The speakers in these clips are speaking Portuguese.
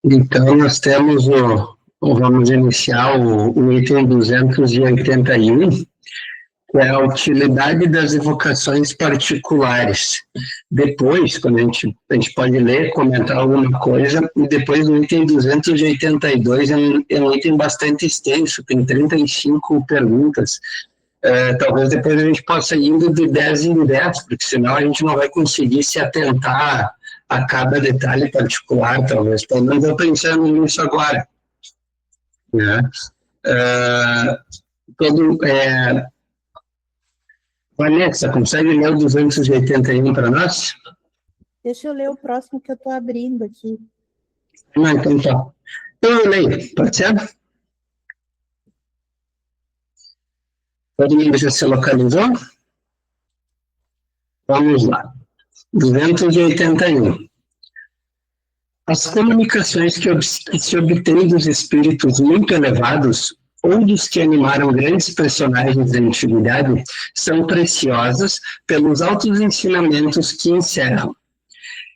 Então, nós temos vamos iniciar o item 281, que é a utilidade das evocações particulares. Depois, quando a gente pode ler, comentar alguma coisa, e depois o item 282 é um item bastante extenso, tem 35 perguntas. Talvez depois a gente possa ir indo de 10 em 10, porque senão a gente não vai conseguir se atentar a cada detalhe particular, talvez. Pelo menos eu pensando nisso agora. Né? Vanessa, consegue ler o 281 para nós? Deixa eu ler o próximo que eu estou abrindo aqui. Não, então tá. Eu leio, pode ser? Todo mundo já se localizou? Vamos lá. 281. As comunicações que se obtêm dos espíritos muito elevados ou dos que animaram grandes personagens da antiguidade são preciosas pelos altos ensinamentos que encerram.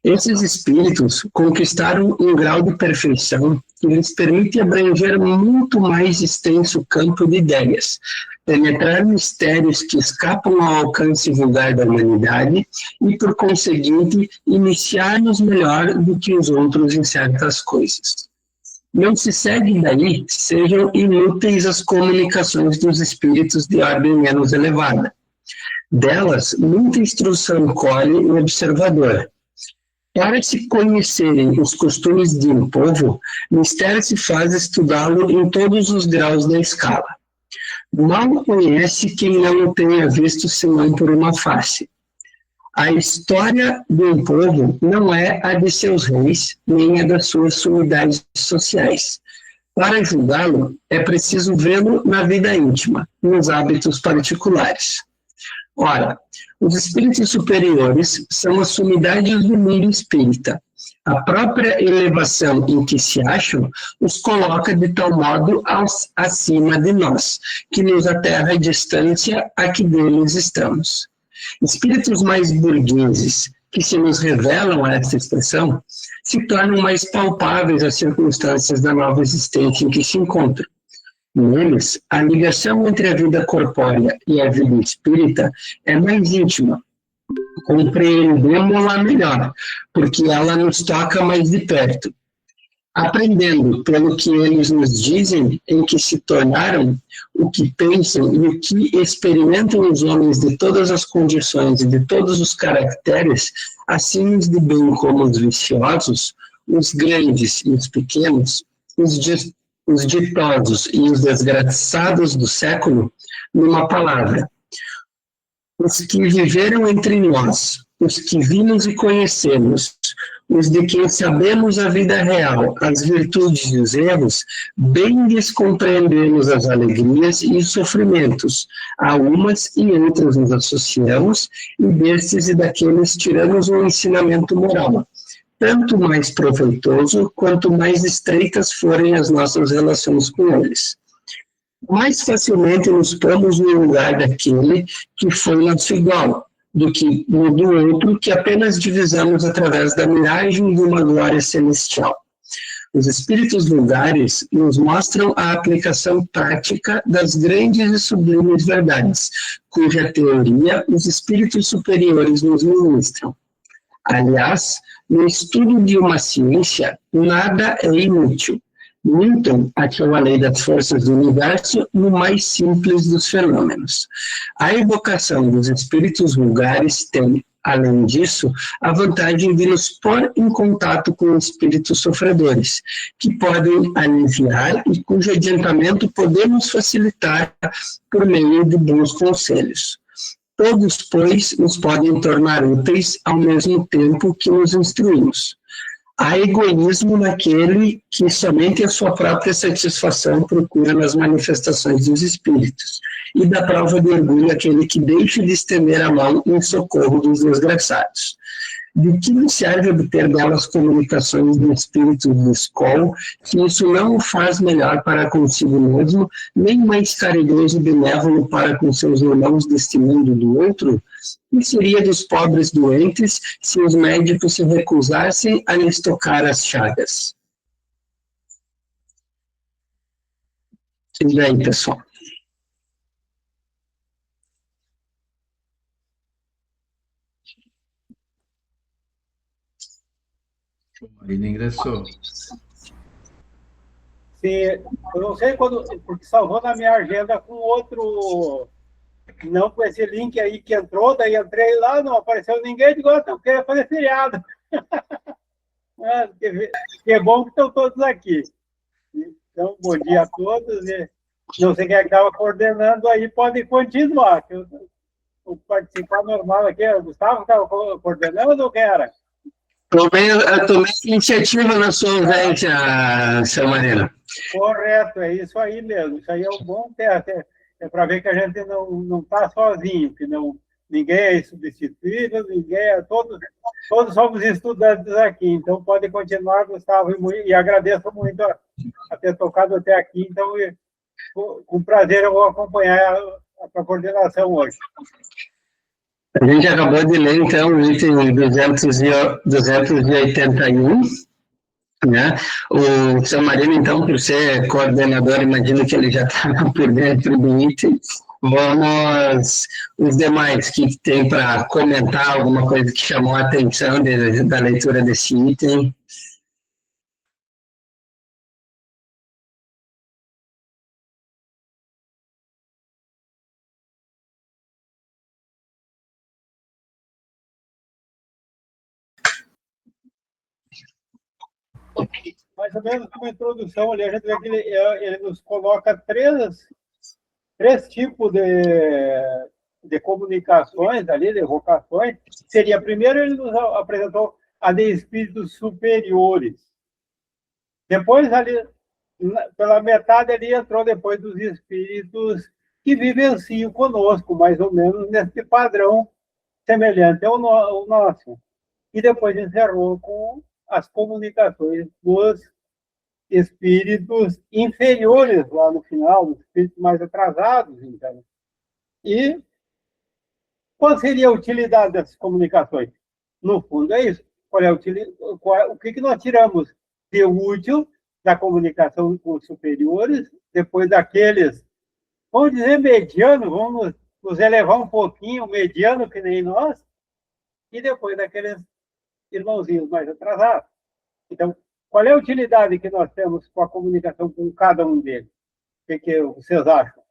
Esses espíritos conquistaram um grau de perfeição que lhes permite abranger muito mais extenso campo de ideias, penetrar mistérios que escapam ao alcance vulgar da humanidade e, por conseguinte, iniciar-nos melhor do que os outros em certas coisas. Não se segue daí que sejam inúteis as comunicações dos espíritos de ordem menos elevada. Delas, muita instrução colhe o observador. Para se conhecerem os costumes de um povo, mistério se faz estudá-lo em todos os graus da escala. Mal conhece quem não o tenha visto senão por uma face. A história de um povo não é a de seus reis, nem a das suas sumidades sociais. Para julgá-lo, é preciso vê-lo na vida íntima, nos hábitos particulares. Ora, os espíritos superiores são as sumidades do mundo espírita. A própria elevação em que se acham os coloca de tal modo acima de nós, que nos aterra a distância a que deles estamos. Espíritos mais burgueses, que se nos revelam a essa expressão, se tornam mais palpáveis às circunstâncias da nova existência em que se encontram. Neles, a ligação entre a vida corpórea e a vida espírita é mais íntima. Compreendemos-la melhor, porque ela nos toca mais de perto. Aprendendo pelo que eles nos dizem, em que se tornaram, o que pensam e o que experimentam os homens de todas as condições e de todos os caracteres, assim os de bem como os viciosos, os grandes e os pequenos, os ditosos e os desgraçados do século, numa palavra. Os que viveram entre nós, os que vimos e conhecemos, os de quem sabemos a vida real, as virtudes e os erros, bem descompreendemos as alegrias e os sofrimentos. A umas e outras nos associamos, e destes e daqueles tiramos um ensinamento moral, tanto mais proveitoso quanto mais estreitas forem as nossas relações com eles. Mais facilmente nos pomos no lugar daquele que foi nosso igual, do que no do outro que apenas divisamos através da miragem de uma glória celestial. Os espíritos vulgares nos mostram a aplicação prática das grandes e sublimes verdades, cuja teoria os espíritos superiores nos ministram. Aliás, no estudo de uma ciência, nada é inútil. Newton achou a lei das forças do universo no mais simples dos fenômenos. A evocação dos espíritos vulgares tem, além disso, a vantagem de nos pôr em contato com espíritos sofredores, que podem aliviar e cujo adiantamento podemos facilitar por meio de bons conselhos. Todos, pois, nos podem tornar úteis ao mesmo tempo que nos instruímos. Há egoísmo naquele que somente a sua própria satisfação procura nas manifestações dos espíritos, e da prova de orgulho aquele que deixa de estender a mão em socorro dos desgraçados. De que lhe serve obter belas comunicações do espírito de escola, se isso não o faz melhor para consigo mesmo, nem mais caridoso e benévolo para com seus irmãos deste mundo do outro? Que seria dos pobres doentes se os médicos se recusassem a lhes tocar as chagas? E aí, pessoal? Marina ingressou. Sim, eu não sei quando, porque salvou na minha agenda com outro, não com esse link aí que entrou, daí entrei lá, não apareceu ninguém, digo, eu quero fazer feriado. Que bom que estão todos aqui. Então, bom dia a todos. Não sei quem é que estava coordenando aí, pode continuar. O participar normal aqui, o Gustavo estava coordenando ou quem era? Tomei iniciativa na sua ausência, seu Marina. Correto, é isso aí mesmo. Isso aí é um bom teste. É para ver que a gente não está sozinho, que não, ninguém é substituível, todos somos estudantes aqui. Então, pode continuar, Gustavo, e agradeço muito a ter tocado até aqui. Então, com prazer, eu vou acompanhar a coordenação hoje. A gente acabou de ler, então, o item 281, né? O seu Marino, então, por ser coordenador, imagino que ele já está por dentro do item. Vamos, os demais que tem para comentar alguma coisa que chamou a atenção da leitura desse item. Mais ou menos como introdução ali, a gente vê que ele nos coloca três tipos de comunicações ali, de evocações. Seria, primeiro, ele nos apresentou a de espíritos superiores. Depois, ali, pela metade, ele entrou depois dos espíritos que vivenciam conosco, mais ou menos nesse padrão semelhante ao nosso. E depois encerrou com as comunicações dos espíritos inferiores lá no final, os espíritos mais atrasados, então. E qual seria a utilidade dessas comunicações? No fundo, é isso. O que nós tiramos de útil da comunicação com os superiores, depois daqueles, vamos dizer, medianos, vamos nos elevar um pouquinho, mediano que nem nós, e depois daqueles irmãozinhos mais atrasados. Então, qual é a utilidade que nós temos com a comunicação com cada um deles? O que vocês acham?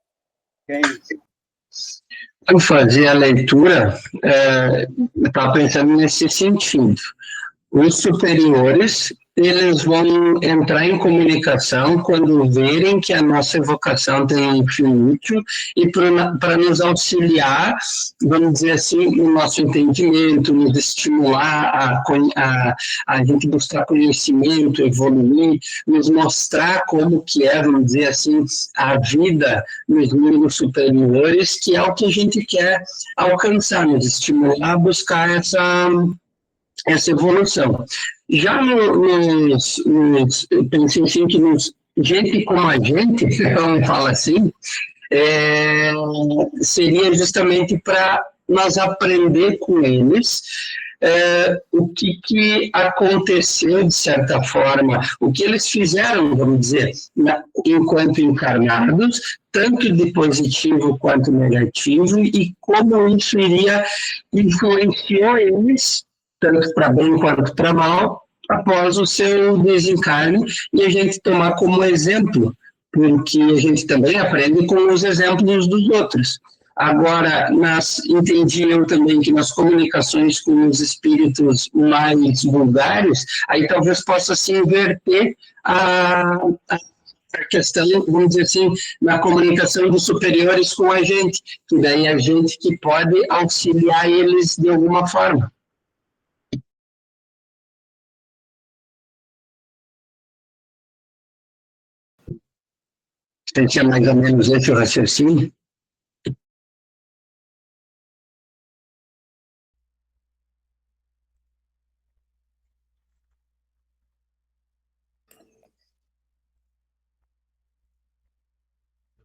Quando fazia a leitura, eu estava pensando nesse sentido. Os superiores, eles vão entrar em comunicação quando verem que a nossa evocação tem um fim útil e para nos auxiliar, vamos dizer assim, no nosso entendimento, nos estimular a gente buscar conhecimento, evoluir, nos mostrar como que é, vamos dizer assim, a vida nos mundos superiores, que é o que a gente quer alcançar, nos estimular a buscar essa evolução. Já eu pensei assim que gente como a gente, vamos falar assim, seria justamente para nós aprender com eles o que aconteceu, de certa forma, o que eles fizeram, vamos dizer, enquanto encarnados, tanto de positivo quanto negativo, e como isso influenciou eles, tanto para bem quanto para mal, após o seu desencarne, e a gente tomar como exemplo, porque a gente também aprende com os exemplos dos outros. Agora, entendi eu também que nas comunicações com os espíritos mais vulgares, aí talvez possa se inverter a questão, vamos dizer assim, na comunicação dos superiores com a gente, que daí a gente que pode auxiliar eles de alguma forma. Tinha mais ou menos esse o raciocínio.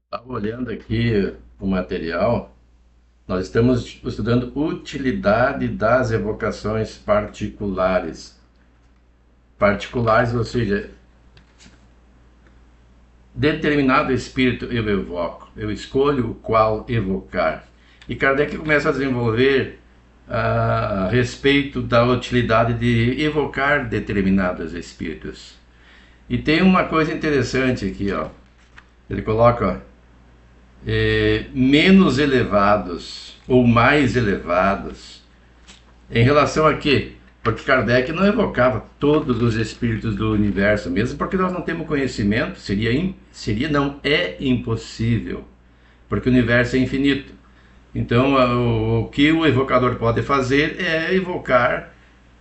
Estava olhando aqui o material, nós estamos estudando utilidade das evocações particulares. Particulares, ou seja, determinado espírito eu evoco, eu escolho o qual evocar. E Kardec começa a desenvolver a respeito da utilidade de evocar determinados espíritos. E tem uma coisa interessante aqui, ó. Ele coloca menos elevados ou mais elevados. Em relação a quê? Porque Kardec não evocava todos os espíritos do universo, mesmo porque nós não temos conhecimento, é impossível, porque o universo é infinito. Então, o que o evocador pode fazer é evocar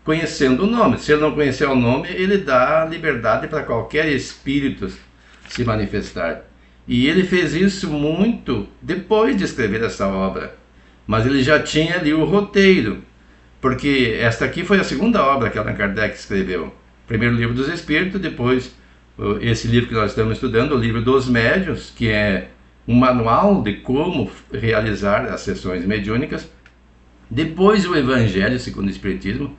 conhecendo o nome. Se ele não conhecer o nome, ele dá liberdade para qualquer espírito se manifestar. E ele fez isso muito depois de escrever essa obra, mas ele já tinha ali o roteiro, porque esta aqui foi a segunda obra que Allan Kardec escreveu. Primeiro o Livro dos Espíritos, depois esse livro que nós estamos estudando, o Livro dos Médiuns, que é um manual de como realizar as sessões mediúnicas. Depois o Evangelho segundo o Espiritismo,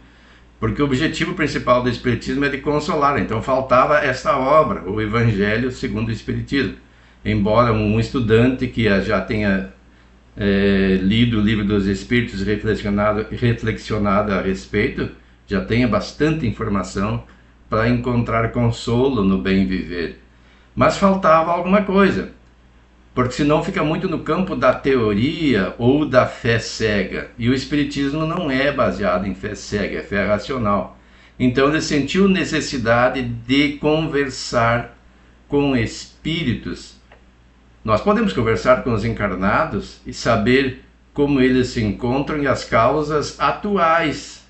porque o objetivo principal do Espiritismo é de consolar. Então faltava esta obra, o Evangelho segundo o Espiritismo. Embora um estudante que já tenha lido o Livro dos Espíritos, reflexionado a respeito, já tenha bastante informação para encontrar consolo no bem viver. Mas faltava alguma coisa, porque senão fica muito no campo da teoria ou da fé cega. E o Espiritismo não é baseado em fé cega, é fé racional. Então ele sentiu necessidade de conversar com espíritos. Nós podemos conversar com os encarnados e saber como eles se encontram e as causas atuais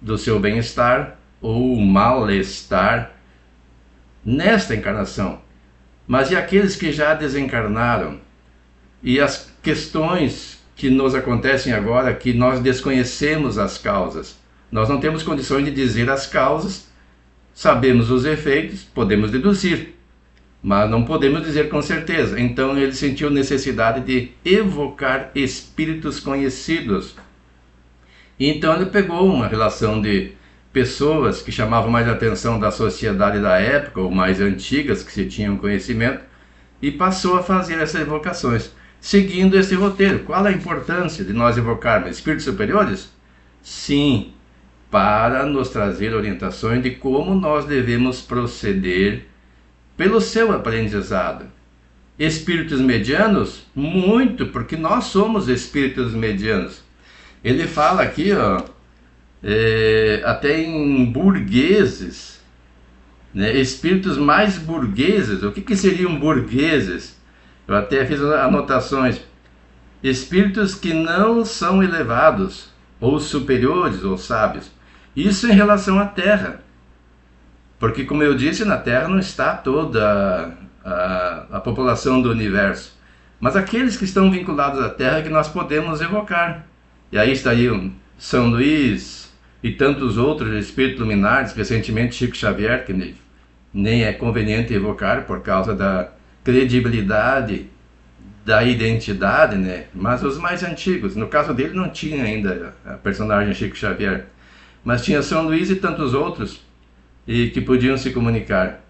do seu bem-estar ou mal-estar nesta encarnação. Mas e aqueles que já desencarnaram? E as questões que nos acontecem agora, que nós desconhecemos as causas. Nós não temos condições de dizer as causas, sabemos os efeitos, podemos deduzir, mas não podemos dizer com certeza. Então ele sentiu necessidade de evocar espíritos conhecidos. Então ele pegou uma relação de pessoas que chamavam mais a atenção da sociedade da época, ou mais antigas, que se tinham conhecimento, e passou a fazer essas evocações, seguindo esse roteiro. Qual a importância de nós evocarmos espíritos superiores? Sim, para nos trazer orientações de como nós devemos proceder pelo seu aprendizado. Espíritos medianos? Muito, porque nós somos espíritos medianos. Ele fala aqui, ó, até em burgueses, né, espíritos mais burgueses. O que seriam burgueses? Eu até fiz anotações. Espíritos que não são elevados, ou superiores, ou sábios. Isso em relação à Terra. Porque, como eu disse, na Terra não está toda a população do universo. Mas aqueles que estão vinculados à Terra que nós podemos evocar. E aí estariam São Luís e tantos outros espíritos luminares, recentemente Chico Xavier, que nem é conveniente evocar por causa da credibilidade da identidade, né? Mas os mais antigos, no caso dele não tinha ainda a personagem Chico Xavier, mas tinha São Luís e tantos outros e que podiam se comunicar.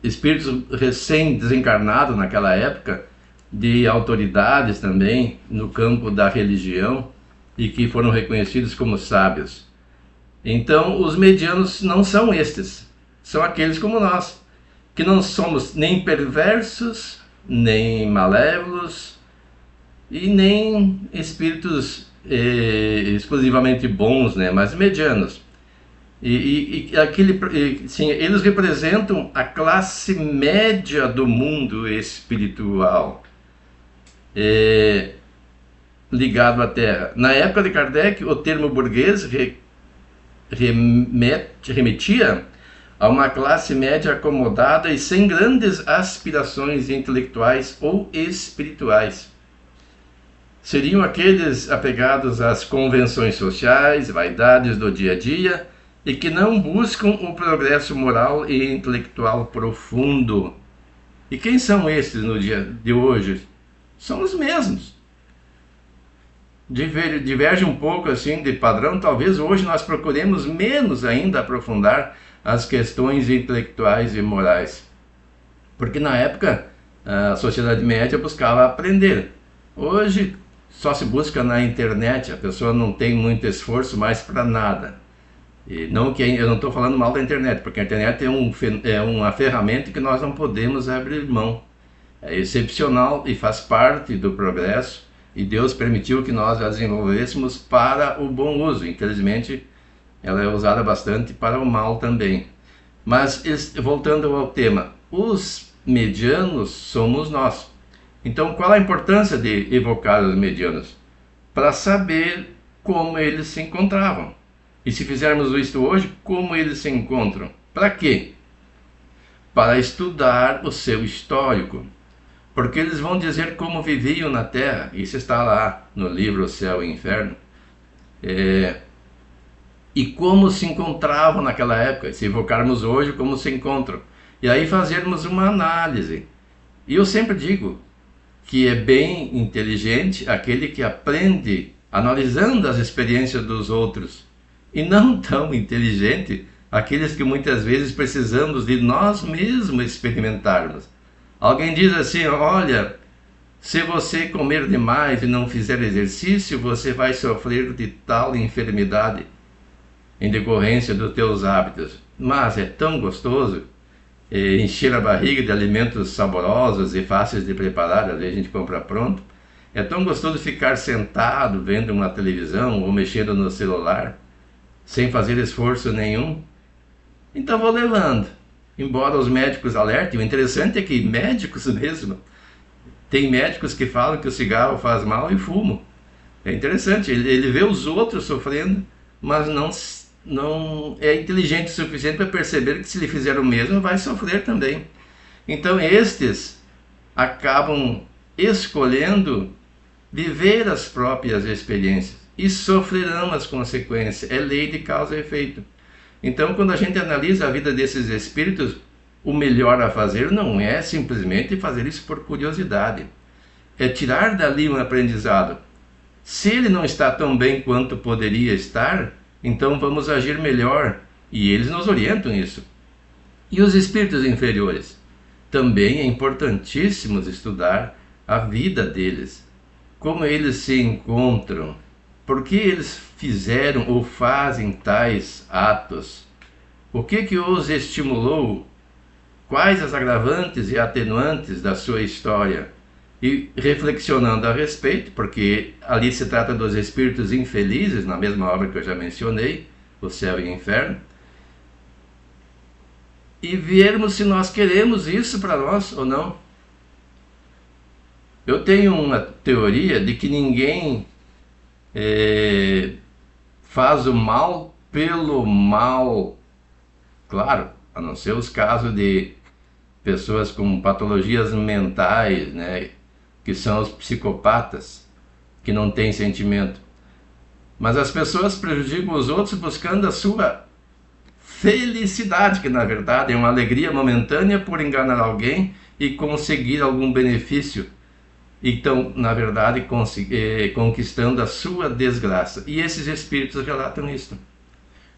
Espíritos recém-desencarnados naquela época, de autoridades também no campo da religião e que foram reconhecidos como sábios. Então os medianos não são estes, são aqueles como nós, que não somos nem perversos, nem malévolos e nem espíritos exclusivamente bons, né, mas medianos. Sim, eles representam a classe média do mundo espiritual, ligado à Terra. Na época de Kardec, o termo burguês remetia a uma classe média acomodada e sem grandes aspirações intelectuais ou espirituais. Seriam aqueles apegados às convenções sociais, vaidades do dia a dia, e que não buscam o progresso moral e intelectual profundo. E quem são esses no dia de hoje? São os mesmos. diverge um pouco assim de padrão. Talvez hoje nós procuremos menos ainda aprofundar as questões intelectuais e morais, porque na época a sociedade média buscava aprender. Hoje só se busca na internet, a pessoa não tem muito esforço mais para nada. E não que eu não estou falando mal da internet, porque a internet é uma ferramenta que nós não podemos abrir mão. É excepcional e faz parte do progresso, e Deus permitiu que nós a desenvolvêssemos para o bom uso. Infelizmente, ela é usada bastante para o mal também. Mas, voltando ao tema, os medianos somos nós. Então, qual a importância de evocar os medianos? Para saber como eles se encontravam. E se fizermos isso hoje, como eles se encontram? Para quê? Para estudar o seu histórico. Porque eles vão dizer como viviam na Terra. Isso está lá no livro O Céu e o Inferno. E como se encontravam naquela época. Se evocarmos hoje, como se encontram. E aí fazermos uma análise. E eu sempre digo que é bem inteligente aquele que aprende analisando as experiências dos outros. E não tão inteligente aqueles que muitas vezes precisamos de nós mesmos experimentarmos. Alguém diz assim, olha, se você comer demais e não fizer exercício, você vai sofrer de tal enfermidade em decorrência dos teus hábitos. Mas é tão gostoso encher a barriga de alimentos saborosos e fáceis de preparar, às vezes a gente compra pronto. É tão gostoso ficar sentado vendo uma televisão ou mexendo no celular, sem fazer esforço nenhum. Então vou levando. Embora os médicos alertem, o interessante é que médicos mesmo, tem médicos que falam que o cigarro faz mal e fumam. É interessante, ele vê os outros sofrendo, mas não é inteligente o suficiente para perceber que se ele fizer o mesmo, vai sofrer também. Então estes acabam escolhendo viver as próprias experiências e sofrerão as consequências. É lei de causa e efeito. Então, quando a gente analisa a vida desses espíritos, o melhor a fazer não é simplesmente fazer isso por curiosidade. É tirar dali um aprendizado. Se ele não está tão bem quanto poderia estar, então vamos agir melhor. E eles nos orientam isso. E os espíritos inferiores? Também é importantíssimo estudar a vida deles. Como eles se encontram. Por que eles fizeram ou fazem tais atos? O que os estimulou? Quais as agravantes e atenuantes da sua história? E reflexionando a respeito, porque ali se trata dos espíritos infelizes, na mesma obra que eu já mencionei, O Céu e o Inferno, e vermos se nós queremos isso para nós ou não. Eu tenho uma teoria de que ninguém faz o mal pelo mal, claro, a não ser os casos de pessoas com patologias mentais, né, que são os psicopatas, que não têm sentimento. Mas as pessoas prejudicam os outros buscando a sua felicidade, que na verdade é uma alegria momentânea por enganar alguém e conseguir algum benefício. Então, na verdade, conquistando a sua desgraça. E esses espíritos relatam isso.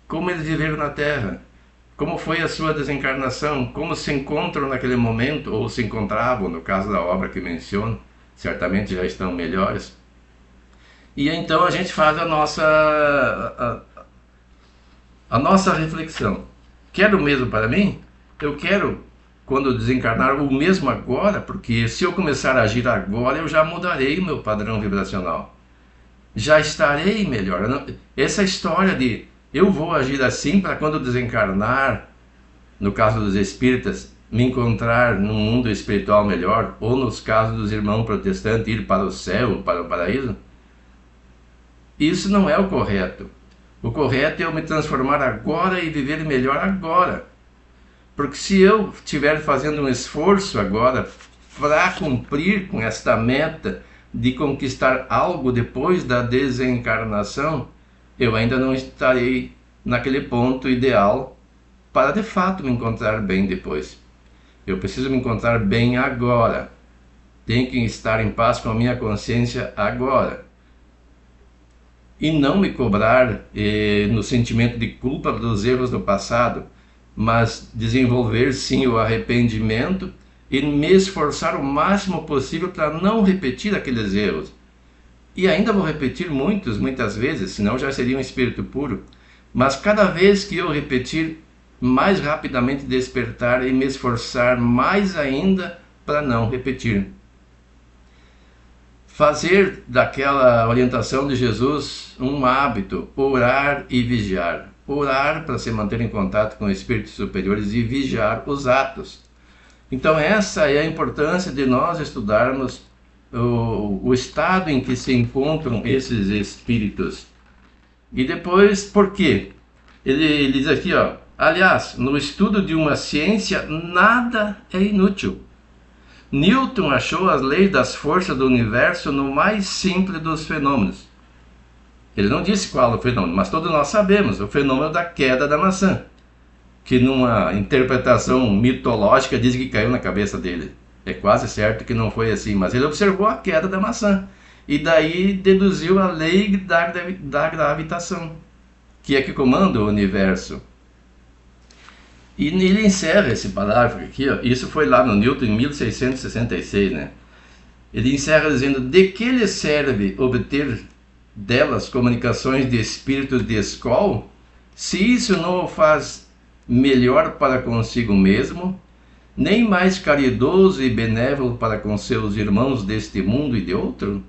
Como eles viveram na Terra, como foi a sua desencarnação, como se encontram naquele momento, ou se encontravam, no caso da obra que menciono, certamente já estão melhores. E então a gente faz a nossa reflexão. Quero o mesmo para mim? Eu quero, quando desencarnar, o mesmo agora, porque se eu começar a agir agora, eu já mudarei o meu padrão vibracional. Já estarei melhor. Essa história de eu vou agir assim para quando desencarnar, no caso dos espíritas, me encontrar num mundo espiritual melhor, ou nos casos dos irmãos protestantes, ir para o céu, para o paraíso, isso não é o correto. O correto é eu me transformar agora e viver melhor agora. Porque se eu estiver fazendo um esforço agora para cumprir com esta meta de conquistar algo depois da desencarnação, eu ainda não estarei naquele ponto ideal para de fato me encontrar bem depois. Eu preciso me encontrar bem agora. Tenho que estar em paz com a minha consciência agora. e não me cobrar no sentimento de culpa dos erros do passado, mas desenvolver sim o arrependimento e me esforçar o máximo possível para não repetir aqueles erros. E ainda vou repetir muitas vezes, senão já seria um espírito puro. Mas cada vez que eu repetir, mais rapidamente despertar e me esforçar mais ainda para não repetir. Fazer daquela orientação de Jesus um hábito, orar e vigiar. Orar para se manter em contato com espíritos superiores e vigiar os atos. Então essa é a importância de nós estudarmos o estado em que se encontram esses espíritos. E depois, por quê? Ele diz aqui, ó, aliás, no estudo de uma ciência, nada é inútil. Newton achou as leis das forças do universo no mais simples dos fenômenos. Ele não disse qual é o fenômeno, mas todos nós sabemos, o fenômeno da queda da maçã, que numa interpretação mitológica diz que caiu na cabeça dele. É quase certo que não foi assim, mas ele observou a queda da maçã e daí deduziu a lei da gravitação, que é que comanda o universo. E ele encerra esse parágrafo aqui, ó, isso foi lá no Newton em 1666, né? Ele encerra dizendo: de que lhe serve obter delas comunicações de espíritos de escola, se isso não o faz melhor para consigo mesmo, nem mais caridoso e benévolo para com seus irmãos deste mundo e de outro?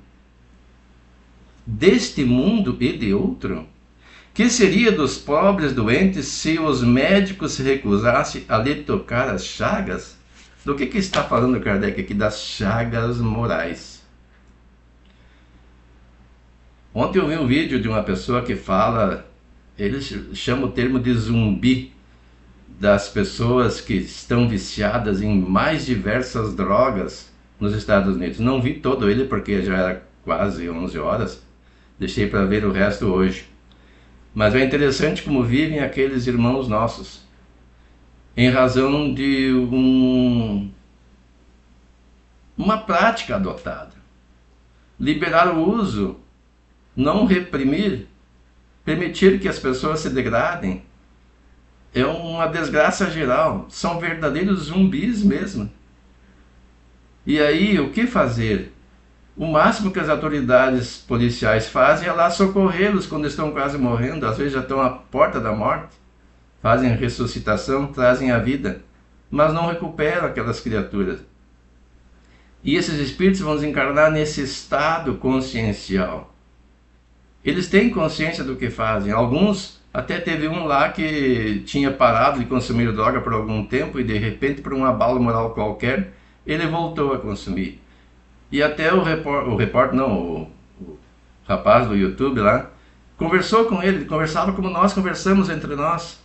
Deste mundo e de outro? Que seria dos pobres doentes se os médicos se recusassem a lhe tocar as chagas? Do que está falando Kardec aqui? Das chagas morais. Ontem eu vi um vídeo de uma pessoa que fala, ele chama o termo de zumbi, das pessoas que estão viciadas em mais diversas drogas nos Estados Unidos. Não vi todo ele porque já era quase 11 horas, deixei para ver o resto hoje. Mas é interessante como vivem aqueles irmãos nossos, em razão de uma prática adotada. Liberar o uso, não reprimir, permitir que as pessoas se degradem, é uma desgraça geral. São verdadeiros zumbis mesmo. E aí, o que fazer? O máximo que as autoridades policiais fazem é lá socorrê-los quando estão quase morrendo, às vezes já estão à porta da morte, fazem ressuscitação, trazem a vida, mas não recuperam aquelas criaturas. E esses espíritos vão desencarnar nesse estado consciencial. Eles têm consciência do que fazem. Alguns, até teve um lá que tinha parado de consumir droga por algum tempo e de repente, por um abalo moral qualquer, ele voltou a consumir. E até o rapaz do YouTube lá, conversou com ele, conversava como nós conversamos entre nós,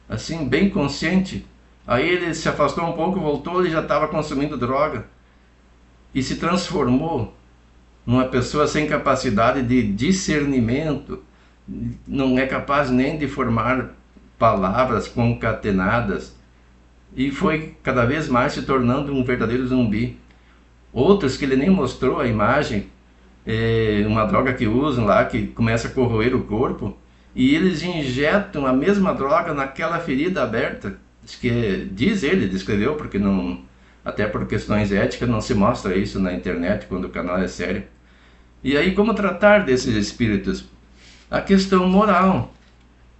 assim, bem consciente. Aí ele se afastou um pouco, voltou, ele já estava consumindo droga e se transformou numa pessoa sem capacidade de discernimento, não é capaz nem de formar palavras concatenadas, e foi cada vez mais se tornando um verdadeiro zumbi. Outros que ele nem mostrou a imagem, uma droga que usam lá, que começa a corroer o corpo, e eles injetam a mesma droga naquela ferida aberta, diz ele, descreveu, porque não, até por questões éticas não se mostra isso na internet quando o canal é sério. E aí, como tratar desses espíritos? A questão moral.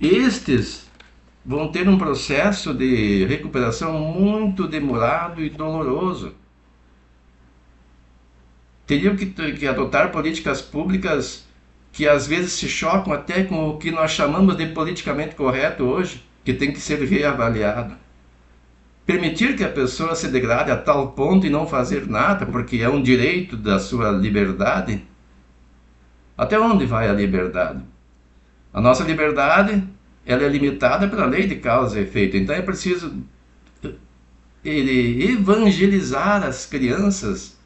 Estes vão ter um processo de recuperação muito demorado e doloroso. Teriam que adotar políticas públicas que às vezes se chocam até com o que nós chamamos de politicamente correto hoje, que tem que ser reavaliado. Permitir que a pessoa se degrade a tal ponto e não fazer nada, porque é um direito da sua liberdade. Até onde vai a liberdade? A nossa liberdade, ela é limitada pela lei de causa e efeito. Então é preciso evangelizar as crianças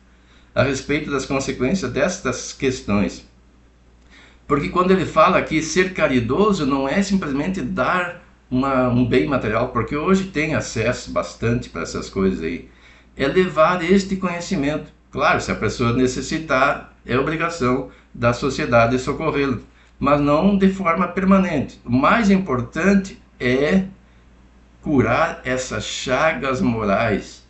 a respeito das consequências destas questões. Porque quando ele fala aqui, ser caridoso não é simplesmente dar um bem material, porque hoje tem acesso bastante para essas coisas aí. É levar este conhecimento. Claro, se a pessoa necessitar, é obrigação da sociedade socorrê-lo. mas não de forma permanente. O mais importante é curar essas chagas morais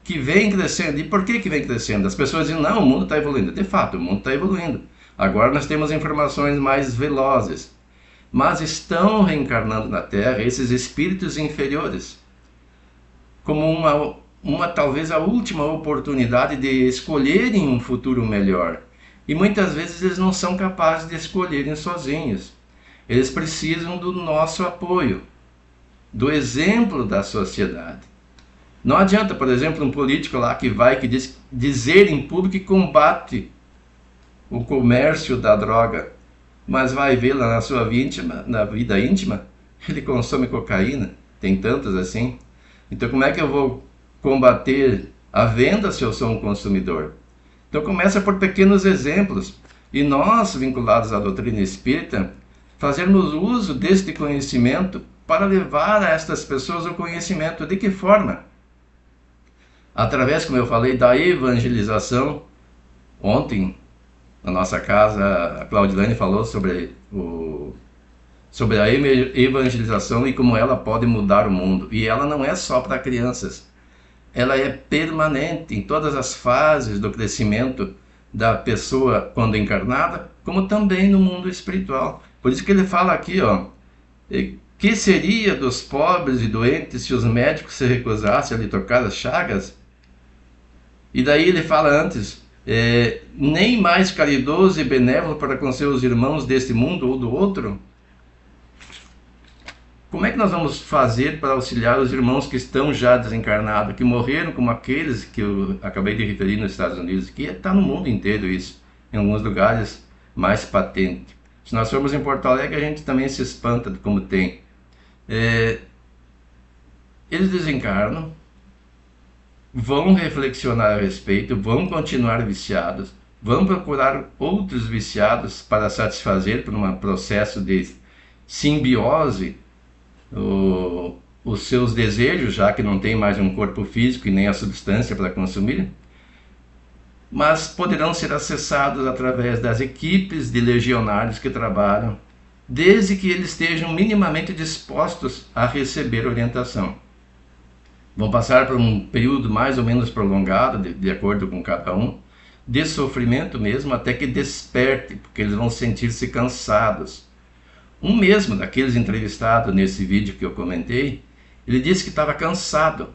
que vem crescendo. E por que vem crescendo? As pessoas dizem, não, o mundo está evoluindo. De fato, o mundo está evoluindo. Agora nós temos informações mais velozes. Mas estão reencarnando na Terra esses espíritos inferiores como talvez a última oportunidade de escolherem um futuro melhor. E muitas vezes eles não são capazes de escolherem sozinhos. Eles precisam do nosso apoio, do exemplo da sociedade. Não adianta, por exemplo, um político lá que dizer em público que combate o comércio da droga, mas vai ver lá na sua vida íntima, ele consome cocaína. Tem tantos assim. Então como é que eu vou combater a venda se eu sou um consumidor? Então começa por pequenos exemplos. E nós, vinculados à doutrina espírita, fazermos uso deste conhecimento para levar a estas pessoas o conhecimento. De que forma? Através, como eu falei, da evangelização. Ontem, na nossa casa, a Claudilane falou sobre a evangelização e como ela pode mudar o mundo. E ela não é só para crianças. Ela é permanente em todas as fases do crescimento da pessoa quando encarnada, como também no mundo espiritual. Por isso que ele fala aqui, que seria dos pobres e doentes se os médicos se recusassem a lhe tocar as chagas? E daí ele fala antes, nem mais caridoso e benévolo para com seus irmãos deste mundo ou do outro? Como é que nós vamos fazer para auxiliar os irmãos que estão já desencarnados, que morreram, como aqueles que eu acabei de referir nos Estados Unidos, que está no mundo inteiro isso, em alguns lugares mais patente. Se nós formos em Porto Alegre, a gente também se espanta de como tem. Eles desencarnam, vão reflexionar a respeito, vão continuar viciados, vão procurar outros viciados para satisfazer por um processo de simbiose os seus desejos, já que não tem mais um corpo físico e nem a substância para consumir, mas poderão ser acessados através das equipes de legionários que trabalham, desde que eles estejam minimamente dispostos a receber orientação. Vão passar por um período mais ou menos prolongado, de acordo com cada um, de sofrimento mesmo, até que desperte, porque eles vão sentir-se cansados. Um mesmo daqueles entrevistados nesse vídeo que eu comentei, ele disse que estava cansado,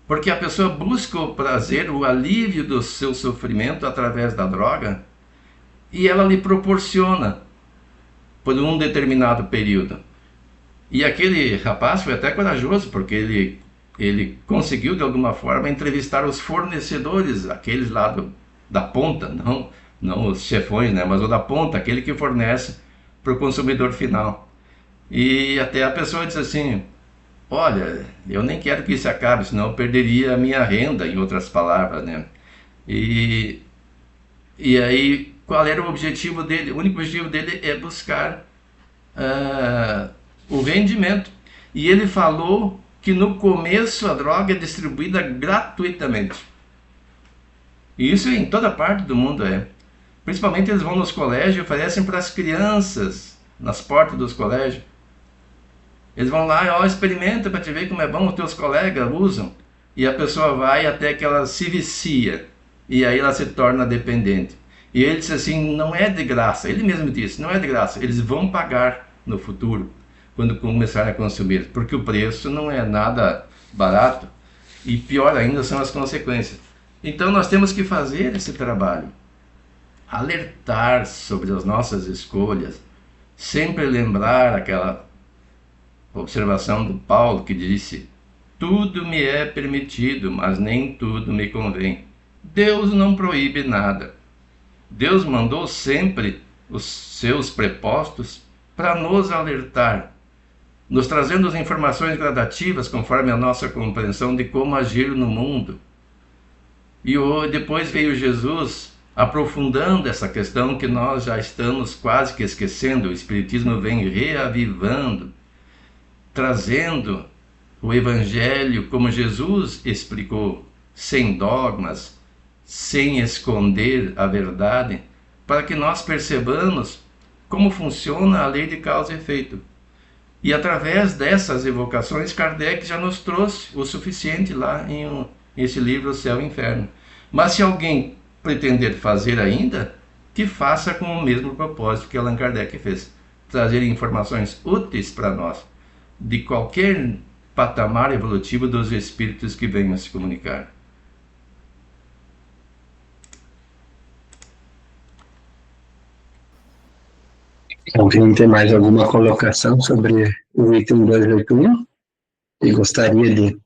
porque a pessoa busca o prazer, o alívio do seu sofrimento através da droga, e ela lhe proporciona por um determinado período. E aquele rapaz foi até corajoso, porque ele conseguiu de alguma forma entrevistar os fornecedores, aqueles lá da ponta, não os chefões, mas o da ponta, aquele que fornece para o consumidor final. E até a pessoa disse assim, olha, eu nem quero que isso acabe, senão eu perderia a minha renda, em outras palavras, E aí, qual era o objetivo dele? O único objetivo dele é buscar o rendimento. E ele falou que no começo a droga é distribuída gratuitamente. E isso em toda parte do mundo é. Principalmente eles vão nos colégios e oferecem para as crianças, nas portas dos colégios. Eles vão lá, experimenta para te ver como é bom, os teus colegas usam. E a pessoa vai até que ela se vicia. E aí ela se torna dependente. E ele disse assim, não é de graça. Ele mesmo disse, não é de graça. Eles vão pagar no futuro, quando começarem a consumir. Porque o preço não é nada barato. E pior ainda são as consequências. Então nós temos que fazer esse trabalho. Alertar sobre as nossas escolhas. Sempre lembrar aquela observação do Paulo que disse, tudo me é permitido, mas nem tudo me convém. Deus não proíbe nada. Deus mandou sempre os seus prepostos para nos alertar, nos trazendo as informações gradativas conforme a nossa compreensão de como agir no mundo. E depois veio Jesus aprofundando essa questão que nós já estamos quase que esquecendo. O Espiritismo vem reavivando, trazendo o Evangelho como Jesus explicou, sem dogmas, sem esconder a verdade, para que nós percebamos como funciona a lei de causa e efeito. E através dessas evocações, Kardec já nos trouxe o suficiente lá em esse livro, O Céu e o Inferno. Mas se alguém pretender fazer ainda, que faça com o mesmo propósito que Allan Kardec fez. Trazer informações úteis para nós, de qualquer patamar evolutivo dos espíritos que venham se comunicar. Alguém tem mais alguma colocação sobre o item 281? E gostaria de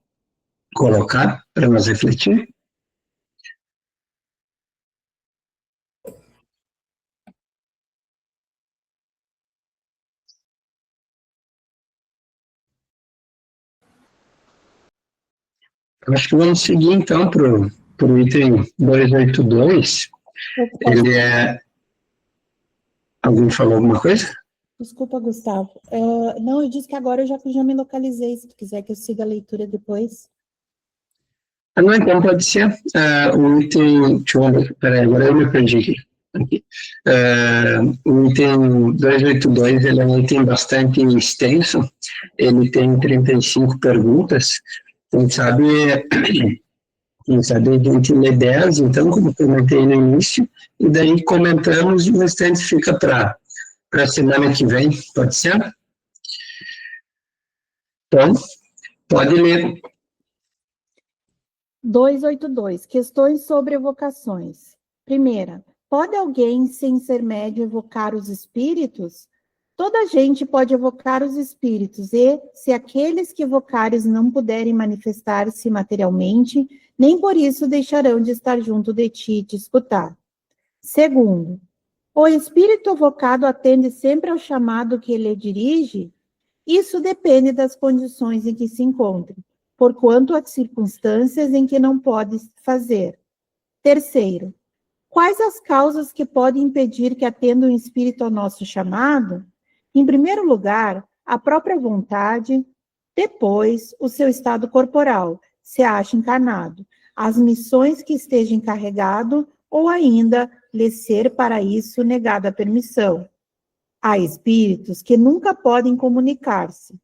colocar para nós refletir? Acho que vamos seguir, então, para o item 282. Ele é... Alguém falou alguma coisa? Desculpa, Gustavo. Não, eu disse que agora eu já me localizei, se tu quiser que eu siga a leitura depois. Não, então pode ser. O item... Deixa eu ver, peraí, agora eu me perdi aqui. O item 282, ele é um item bastante extenso. Ele tem 35 perguntas. Quem sabe a gente lê 10, então, como comentei no início, e daí comentamos e o restante fica para a semana que vem, pode ser? Então, pode ler. 282. Questões sobre evocações. Primeira, pode alguém, sem ser médium, evocar os espíritos? Toda gente pode evocar os espíritos e, se aqueles que evocares não puderem manifestar-se materialmente, nem por isso deixarão de estar junto de ti e te escutar. Segundo, o espírito evocado atende sempre ao chamado que ele dirige? Isso depende das condições em que se encontre, porquanto há circunstâncias em que não pode fazer. Terceiro, quais as causas que podem impedir que atenda um espírito ao nosso chamado? Em primeiro lugar, a própria vontade, depois, o seu estado corporal, se acha encarnado, as missões que esteja encarregado, ou ainda, lhe ser para isso negada a permissão. Há espíritos que nunca podem comunicar-se,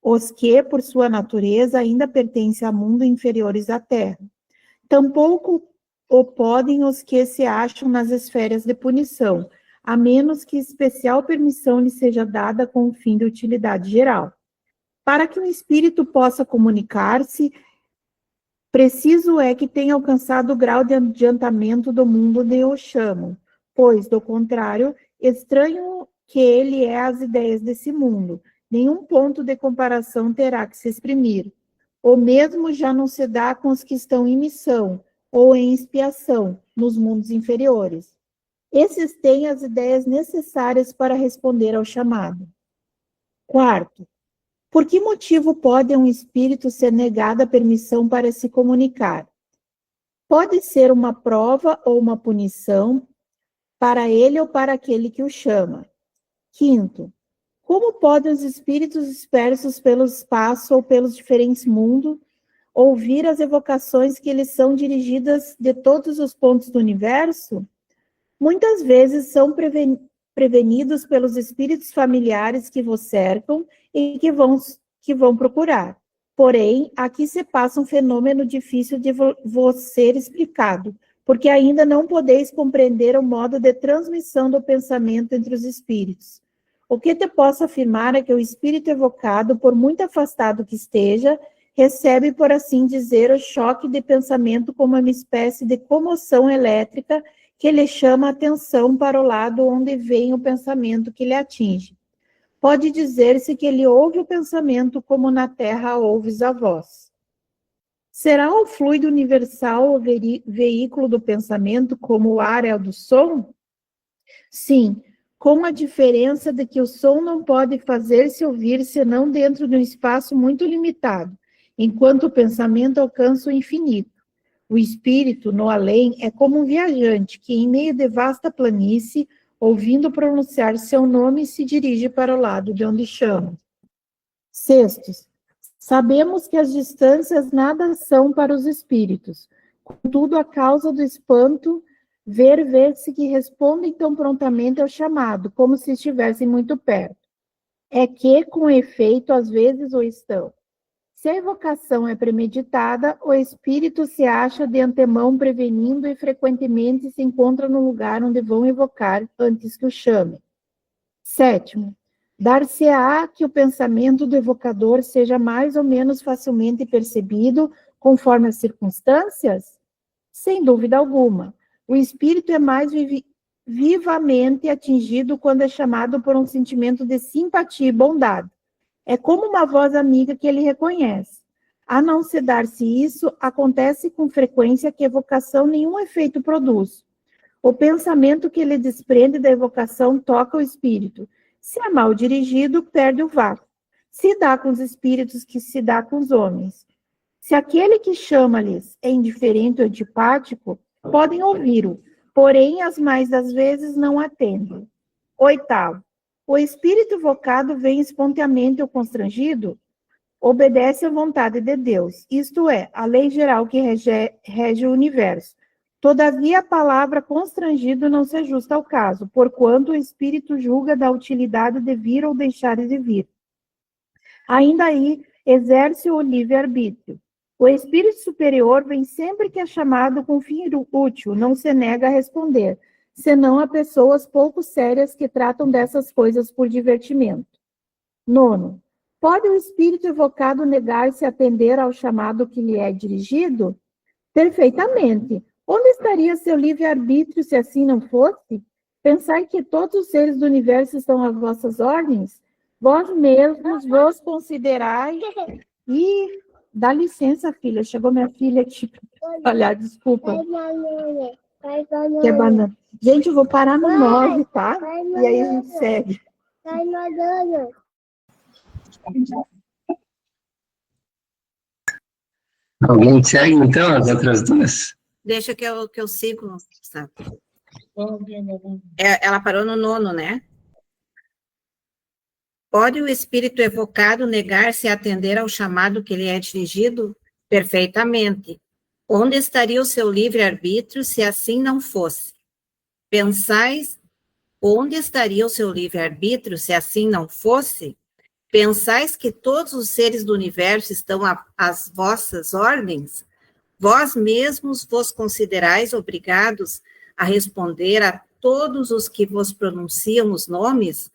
os que, por sua natureza, ainda pertencem a mundos inferiores à Terra. Tampouco o podem os que se acham nas esferas de punição, a menos que especial permissão lhe seja dada com o fim de utilidade geral. Para que um espírito possa comunicar-se, preciso é que tenha alcançado o grau de adiantamento do mundo onde o chamam, pois, do contrário, estranho que ele é às ideias desse mundo, nenhum ponto de comparação terá que se exprimir. O mesmo já não se dá com os que estão em missão ou em expiação nos mundos inferiores. Esses têm as ideias necessárias para responder ao chamado. Quarto, por que motivo pode um espírito ser negada a permissão para se comunicar? Pode ser uma prova ou uma punição para ele ou para aquele que o chama. Quinto, como podem os espíritos dispersos pelo espaço ou pelos diferentes mundos ouvir as evocações que lhes são dirigidas de todos os pontos do universo? Muitas vezes são prevenidos pelos espíritos familiares que vos cercam e que vão procurar. Porém, aqui se passa um fenômeno difícil de vos ser explicado, porque ainda não podeis compreender o modo de transmissão do pensamento entre os espíritos. O que te posso afirmar é que o espírito evocado, por muito afastado que esteja, recebe, por assim dizer, o choque de pensamento como uma espécie de comoção elétrica que lhe chama a atenção para o lado onde vem o pensamento que lhe atinge. Pode dizer-se que ele ouve o pensamento como na terra ouves a voz. Será o fluido universal o veículo do pensamento como o ar é o do som? Sim, com a diferença de que o som não pode fazer-se ouvir senão dentro de um espaço muito limitado, enquanto o pensamento alcança o infinito. O espírito, no além, é como um viajante que, em meio de vasta planície, ouvindo pronunciar seu nome, se dirige para o lado de onde chama. Sextos, sabemos que as distâncias nada são para os espíritos. Contudo, a causa do espanto ver-se que respondem tão prontamente ao chamado, como se estivessem muito perto. É que, com efeito, às vezes o estão. Se a evocação é premeditada, o espírito se acha de antemão prevenindo e frequentemente se encontra no lugar onde vão evocar antes que o chamem. 7º, dar-se-á que o pensamento do evocador seja mais ou menos facilmente percebido conforme as circunstâncias? Sem dúvida alguma. O espírito é mais vivamente atingido quando é chamado por um sentimento de simpatia e bondade. É como uma voz amiga que ele reconhece. A não se dar-se isso, acontece com frequência que a evocação nenhum efeito produz. O pensamento que ele desprende da evocação toca o espírito. Se é mal dirigido, perde o vácuo. Se dá com os espíritos que se dá com os homens. Se aquele que chama-lhes é indiferente ou antipático, podem ouvi-lo, porém, as mais das vezes não atendem. 8º, o espírito evocado vem espontaneamente ou constrangido? Obedece à vontade de Deus, isto é, a lei geral que rege o universo. Todavia, a palavra constrangido não se ajusta ao caso, porquanto o espírito julga da utilidade de vir ou deixar de vir. Ainda aí, exerce o livre-arbítrio. O espírito superior vem sempre que é chamado com fim útil, não se nega a responder, senão a pessoas pouco sérias que tratam dessas coisas por divertimento. 9º, pode o espírito evocado negar-se a atender ao chamado que lhe é dirigido? Perfeitamente. Onde estaria seu livre-arbítrio se assim não fosse? Pensai que todos os seres do universo estão às vossas ordens? Vós mesmos vos considerais e... Dá licença, filha. Chegou minha filha aqui. Olha, desculpa. Que é banana. Gente, eu vou parar no 9, tá? E aí a gente segue. Alguém segue, então, as outras duas? Deixa que eu sigo. Sabe? Ela parou no 9º, né? Pode o espírito evocado negar-se a atender ao chamado que lhe é dirigido? Perfeitamente. Onde estaria o seu livre-arbítrio se assim não fosse? Pensais, onde estaria o seu livre-arbítrio se assim não fosse? Pensais que todos os seres do universo estão às vossas ordens? Vós mesmos vos considerais obrigados a responder a todos os que vos pronunciam os nomes?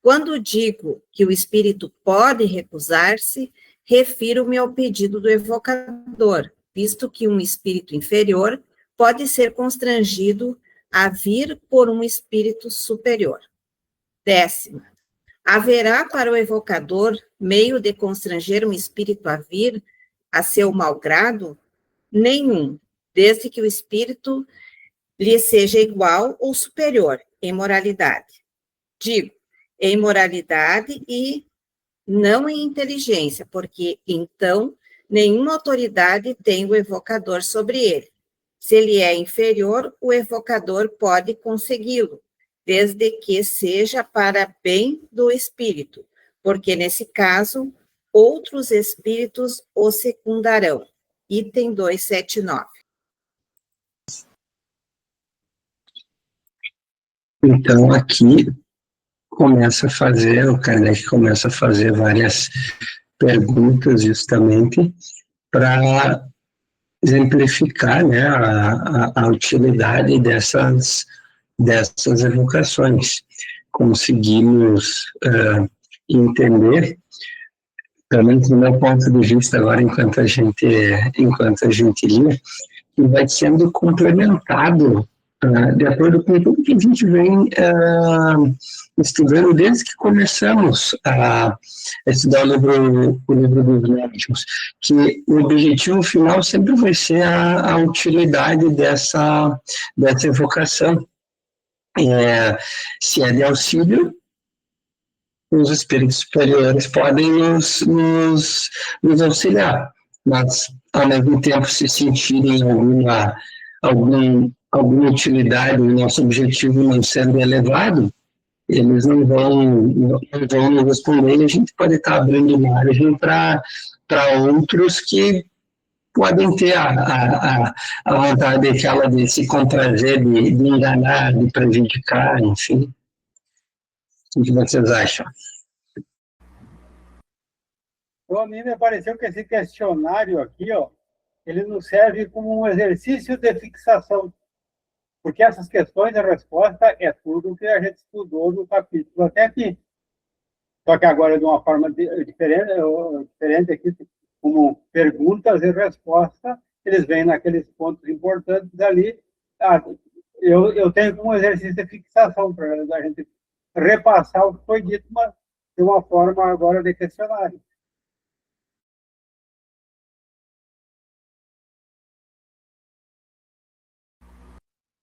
Quando digo que o espírito pode recusar-se, refiro-me ao pedido do evocador, visto que um espírito inferior pode ser constrangido a vir por um espírito superior. 10º, haverá para o evocador meio de constranger um espírito a vir a seu malgrado? Nenhum, desde que o espírito lhe seja igual ou superior em moralidade. Digo, em moralidade e não em inteligência, porque, então, nenhuma autoridade tem o evocador sobre ele. Se ele é inferior, o evocador pode consegui-lo, desde que seja para bem do espírito, porque, nesse caso, outros espíritos o secundarão. Item 279. Então, aqui o Kardec começa a fazer várias perguntas justamente para exemplificar, né, a utilidade dessas evocações. Conseguimos entender, pelo menos do meu ponto de vista agora, enquanto a gente lia, que vai sendo complementado de acordo com tudo que a gente vem estudando desde que começamos a estudar o livro dos médiuns, que o objetivo final sempre vai ser a utilidade dessa evocação. Se é de auxílio, os espíritos superiores podem nos auxiliar, mas, ao mesmo tempo, se sentirem alguma utilidade, o nosso objetivo não sendo elevado, eles não vão nos responder, e a gente pode estar abrindo margem para outros que podem ter a vontade aquela de se comprazer, de enganar, de prejudicar, enfim. O que vocês acham? Então, a mim me pareceu que esse questionário aqui, ó, ele nos serve como um exercício de fixação, porque essas questões e resposta é tudo que a gente estudou no capítulo até aqui. Só que agora de uma forma diferente aqui, como perguntas e respostas, eles vêm naqueles pontos importantes ali. Eu tenho como exercício de fixação para a gente repassar o que foi dito, mas de uma forma agora de questionário.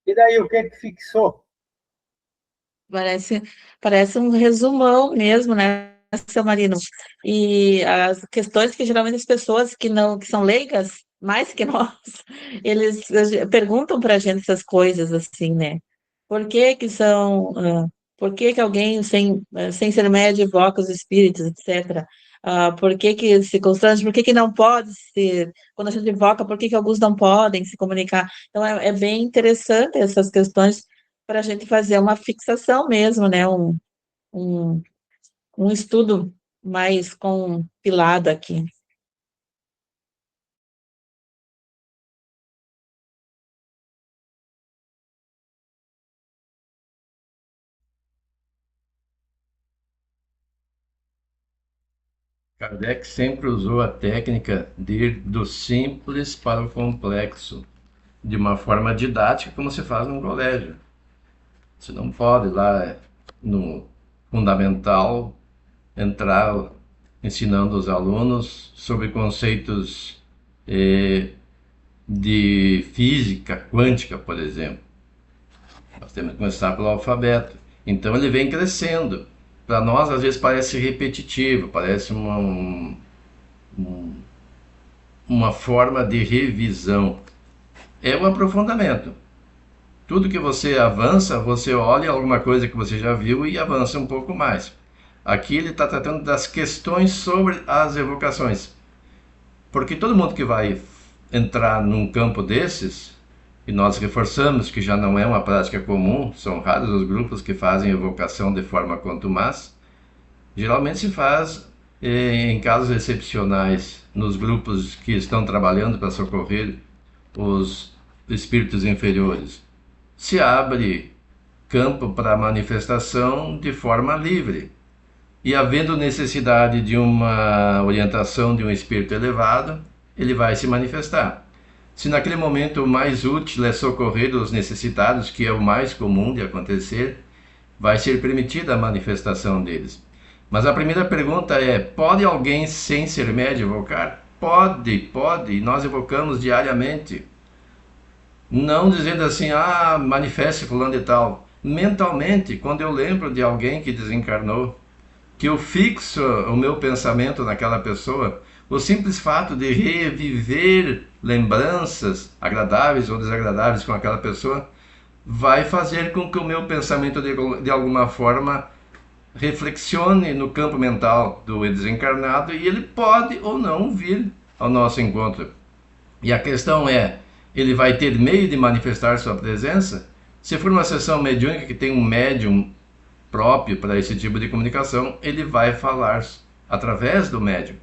E daí, o que fixou? Parece um resumão mesmo, né, seu Marino? E as questões que geralmente as pessoas que são leigas, mais que nós, eles perguntam para a gente essas coisas assim, né? Por que por que alguém sem ser médio evoca os espíritos, etc. Por que se constrange? Por que não pode ser? Quando a gente evoca, por que alguns não podem se comunicar? Então, é bem interessante essas questões para a gente fazer uma fixação mesmo, né? Um, um estudo mais compilado aqui. Kardec sempre usou a técnica de ir do simples para o complexo, de uma forma didática, como se faz num colégio. Você não pode lá no fundamental entrar ensinando os alunos sobre conceitos de física quântica, por exemplo. Nós temos que começar pelo alfabeto. Então ele vem crescendo. Para nós, às vezes, parece repetitivo, parece uma forma de revisão. É um aprofundamento. Tudo que você avança, você olha alguma coisa que você já viu e avança um pouco mais. Aqui ele está tratando das questões sobre as evocações. Porque todo mundo que vai entrar num campo desses, e nós reforçamos que já não é uma prática comum, são raros os grupos que fazem evocação de forma contumaz, geralmente se faz em casos excepcionais, nos grupos que estão trabalhando para socorrer os espíritos inferiores. Se abre campo para manifestação de forma livre. E havendo necessidade de uma orientação de um espírito elevado, ele vai se manifestar. Se naquele momento o mais útil é socorrer os necessitados, que é o mais comum de acontecer, vai ser permitida a manifestação deles. Mas a primeira pergunta é: pode alguém sem ser médium evocar? Pode, e nós evocamos diariamente. Não dizendo assim, manifeste fulano de tal. Mentalmente, quando eu lembro de alguém que desencarnou, que eu fixo o meu pensamento naquela pessoa, o simples fato de reviver lembranças agradáveis ou desagradáveis com aquela pessoa, vai fazer com que o meu pensamento de alguma forma reflexione no campo mental do desencarnado e ele pode ou não vir ao nosso encontro. E a questão é, ele vai ter meio de manifestar sua presença? Se for uma sessão mediúnica que tem um médium próprio para esse tipo de comunicação, ele vai falar através do médium.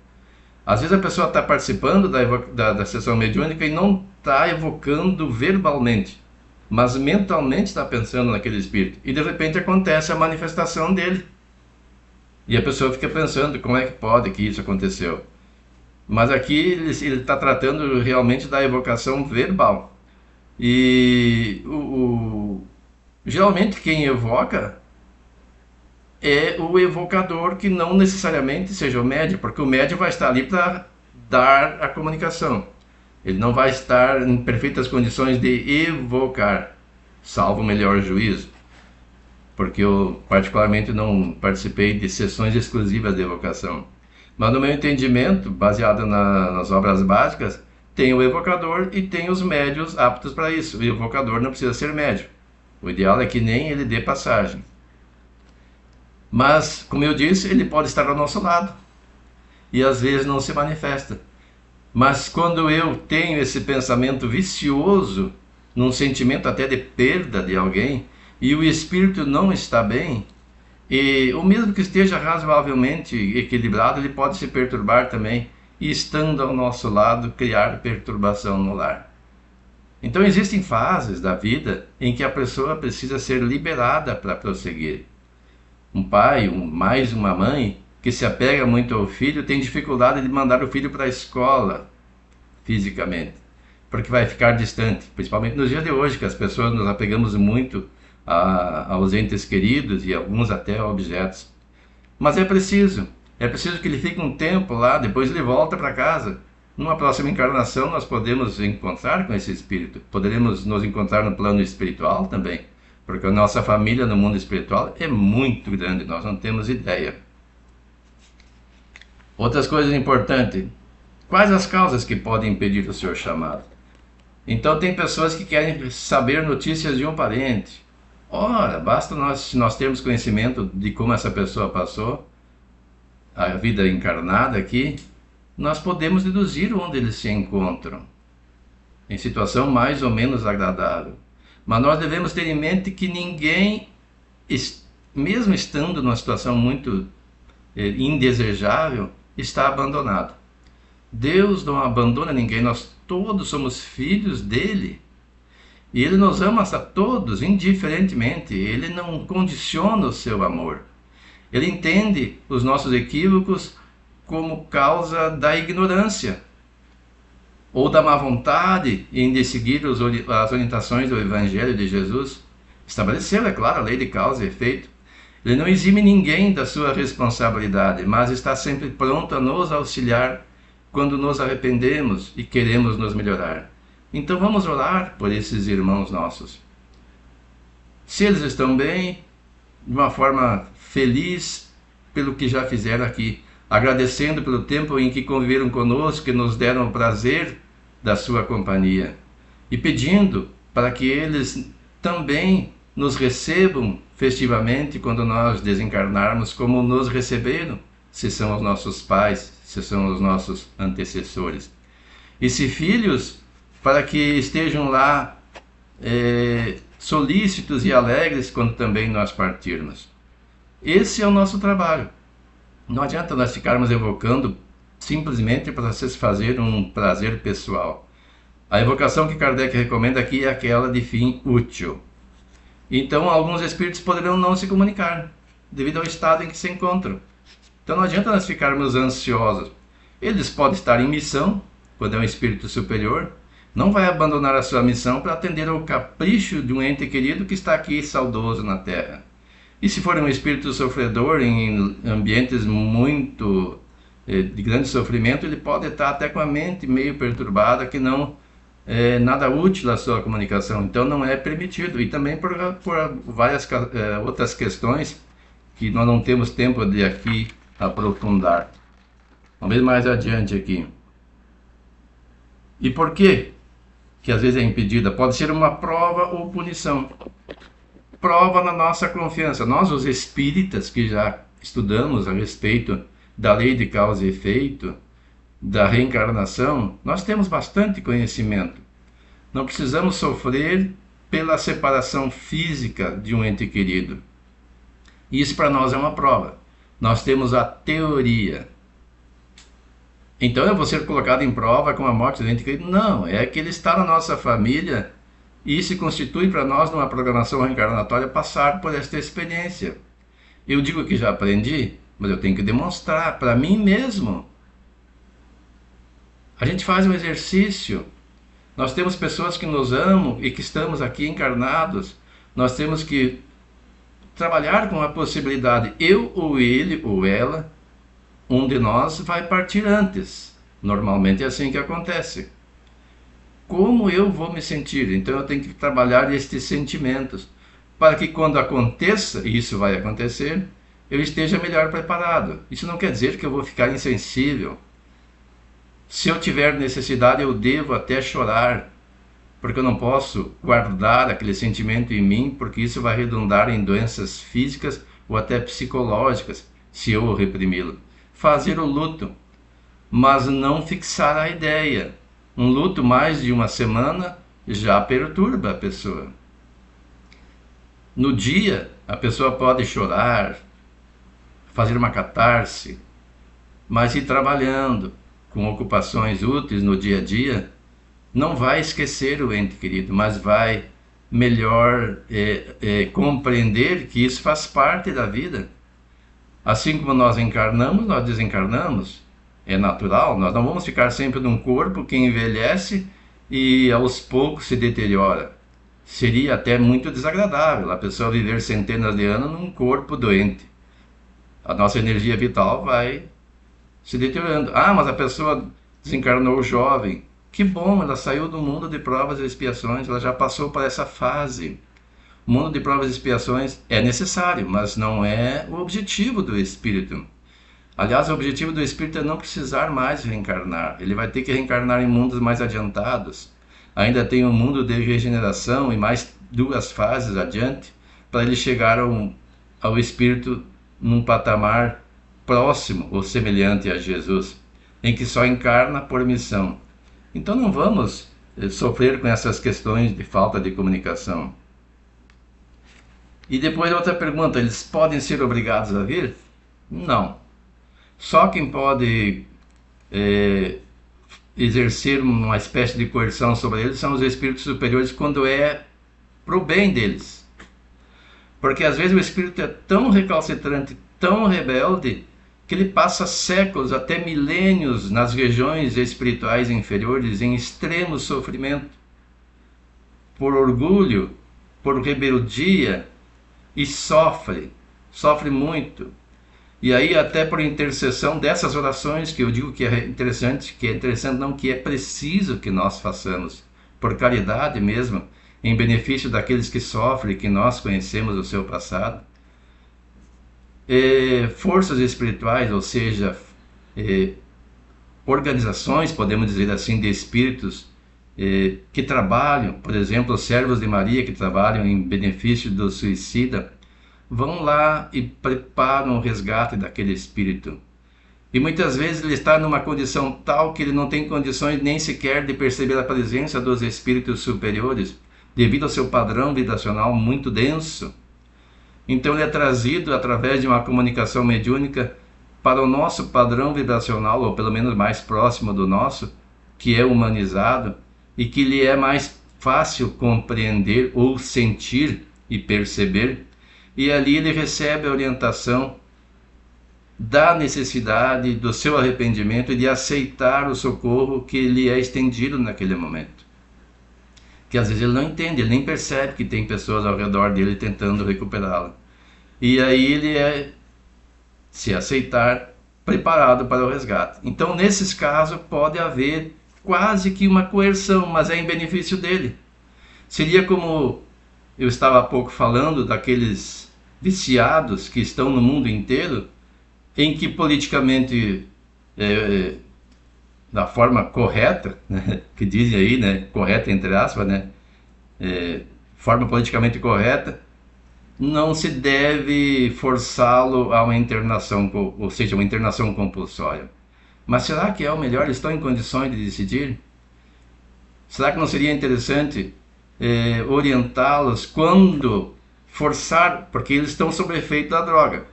Às vezes a pessoa está participando da sessão mediúnica e não está evocando verbalmente, mas mentalmente está pensando naquele espírito. E de repente acontece a manifestação dele. E a pessoa fica pensando, como é que pode que isso aconteceu? Mas aqui ele está tratando realmente da evocação verbal. E geralmente quem evoca é o evocador, que não necessariamente seja o médium, porque o médium vai estar ali para dar a comunicação. Ele não vai estar em perfeitas condições de evocar, salvo o melhor juízo. Porque eu particularmente não participei de sessões exclusivas de evocação. Mas no meu entendimento, baseado nas obras básicas, tem o evocador e tem os médios aptos para isso. O evocador não precisa ser médium. O ideal é que nem ele dê passagem. Mas, como eu disse, ele pode estar ao nosso lado. E às vezes não se manifesta. Mas quando eu tenho esse pensamento vicioso, num sentimento até de perda de alguém, e o espírito não está bem, e o mesmo que esteja razoavelmente equilibrado, ele pode se perturbar também, e estando ao nosso lado, criar perturbação no lar. Então existem fases da vida em que a pessoa precisa ser liberada para prosseguir. Um pai, mais uma mãe, que se apega muito ao filho, tem dificuldade de mandar o filho para a escola, fisicamente, porque vai ficar distante, principalmente nos dias de hoje, que as pessoas nos apegamos muito aos entes queridos e alguns até a objetos. Mas é preciso que ele fique um tempo lá, depois ele volta para casa. Numa próxima encarnação nós podemos encontrar com esse espírito, poderemos nos encontrar no plano espiritual também, porque a nossa família no mundo espiritual é muito grande, nós não temos ideia. Outras coisas importantes: quais as causas que podem impedir o seu chamado? Então tem pessoas que querem saber notícias de um parente. Ora, basta nós termos conhecimento de como essa pessoa passou a vida encarnada aqui, nós podemos deduzir onde eles se encontram, em situação mais ou menos agradável. Mas nós devemos ter em mente que ninguém, mesmo estando numa situação muito indesejável, está abandonado. Deus não abandona ninguém, nós todos somos filhos dele. E ele nos ama a todos, indiferentemente. Ele não condiciona o seu amor. Ele entende os nossos equívocos como causa da ignorância ou da má vontade em seguir as orientações do Evangelho de Jesus. Estabeleceu, é claro, a lei de causa e efeito. Ele não exime ninguém da sua responsabilidade, mas está sempre pronto a nos auxiliar quando nos arrependemos e queremos nos melhorar. Então vamos orar por esses irmãos nossos. Se eles estão bem, de uma forma feliz pelo que já fizeram aqui, agradecendo pelo tempo em que conviveram conosco, que nos deram o prazer da sua companhia, e pedindo para que eles também nos recebam festivamente quando nós desencarnarmos, como nos receberam, se são os nossos pais, se são os nossos antecessores. E se filhos, para que estejam lá solícitos e alegres quando também nós partirmos. Esse é o nosso trabalho. Não adianta nós ficarmos evocando simplesmente para satisfazer um prazer pessoal. A evocação que Kardec recomenda aqui é aquela de fim útil. Então, alguns espíritos poderão não se comunicar, devido ao estado em que se encontram. Então, não adianta nós ficarmos ansiosos. Eles podem estar em missão, quando é um espírito superior, não vai abandonar a sua missão para atender ao capricho de um ente querido que está aqui saudoso na Terra. E se for um espírito sofredor em ambientes muito de grande sofrimento, ele pode estar até com a mente meio perturbada, que não é nada útil à sua comunicação. Então não é permitido. E também por várias outras questões que nós não temos tempo de aqui aprofundar. Vamos ver mais adiante aqui. E por quê que às vezes é impedida? Pode ser uma prova ou punição. Prova na nossa confiança. Nós, os espíritas, que já estudamos a respeito da lei de causa e efeito, da reencarnação, nós temos bastante conhecimento. Não precisamos sofrer pela separação física de um ente querido. Isso para nós é uma prova. Nós temos a teoria. Então eu vou ser colocado em prova com a morte do ente querido? Não, é que ele está na nossa família e se constitui para nós numa programação reencarnatória passar por esta experiência. Eu digo que já aprendi, mas eu tenho que demonstrar para mim mesmo. A gente faz um exercício. Nós temos pessoas que nos amam e que estamos aqui encarnados. Nós temos que trabalhar com a possibilidade, eu ou ele ou ela, um de nós vai partir antes. Normalmente é assim que acontece. Como eu vou me sentir? Então eu tenho que trabalhar estes sentimentos, para que quando aconteça, e isso vai acontecer, eu esteja melhor preparado. Isso não quer dizer que eu vou ficar insensível. Se eu tiver necessidade, eu devo até chorar, porque eu não posso guardar aquele sentimento em mim, porque isso vai redundar em doenças físicas ou até psicológicas, se eu o reprimi-lo. Fazer o luto. mas não fixar a ideia. Um luto mais de uma semana já perturba a pessoa. No dia, a pessoa pode chorar, fazer uma catarse, mas ir trabalhando com ocupações úteis no dia a dia, não vai esquecer o ente querido, mas vai melhor compreender que isso faz parte da vida. Assim como nós encarnamos, nós desencarnamos. É natural, nós não vamos ficar sempre num corpo que envelhece e aos poucos se deteriora. Seria até muito desagradável a pessoa viver centenas de anos num corpo doente. A nossa energia vital vai se deteriorando. Ah, mas a pessoa desencarnou jovem. Que bom, ela saiu do mundo de provas e expiações, ela já passou por essa fase. O mundo de provas e expiações é necessário, mas não é o objetivo do espírito. Aliás, o objetivo do espírito é não precisar mais reencarnar. Ele vai ter que reencarnar em mundos mais adiantados. Ainda tem um mundo de regeneração e mais 2 fases adiante para ele chegar ao espírito num patamar próximo ou semelhante a Jesus, em que só encarna por missão. Então não vamos sofrer com essas questões de falta de comunicação. E depois outra pergunta, eles podem ser obrigados a vir? Não. Só quem pode exercer uma espécie de coerção sobre eles são os espíritos superiores quando é para o bem deles. Porque às vezes o espírito é tão recalcitrante, tão rebelde, que ele passa séculos, até milênios, nas regiões espirituais inferiores, em extremo sofrimento, por orgulho, por rebeldia, e sofre muito. E aí até por intercessão dessas orações, que eu digo que é interessante não, que é preciso que nós façamos, por caridade mesmo, em benefício daqueles que sofrem, que nós conhecemos o seu passado. Forças espirituais, ou seja, organizações, podemos dizer assim, de espíritos que trabalham, por exemplo, os servos de Maria que trabalham em benefício do suicida, vão lá e preparam o resgate daquele espírito. E muitas vezes ele está numa condição tal que ele não tem condições nem sequer de perceber a presença dos espíritos superiores, devido ao seu padrão vibracional muito denso. Então ele é trazido através de uma comunicação mediúnica para o nosso padrão vibracional, ou pelo menos mais próximo do nosso, que é humanizado, e que lhe é mais fácil compreender ou sentir e perceber, e ali ele recebe a orientação da necessidade do seu arrependimento e de aceitar o socorro que lhe é estendido naquele momento. Que às vezes ele não entende, ele nem percebe que tem pessoas ao redor dele tentando recuperá-lo. E aí ele se aceitar, preparado para o resgate. Então, nesses casos, pode haver quase que uma coerção, mas é em benefício dele. Seria como eu estava há pouco falando daqueles viciados que estão no mundo inteiro, em que politicamente, da forma correta, né, que dizem aí, né, correta entre aspas, né, forma politicamente correta, não se deve forçá-lo a uma internação, ou seja, uma internação compulsória. Mas será que é o melhor? Eles estão em condições de decidir? Será que não seria interessante orientá-los quando forçar, porque eles estão sob efeito da droga?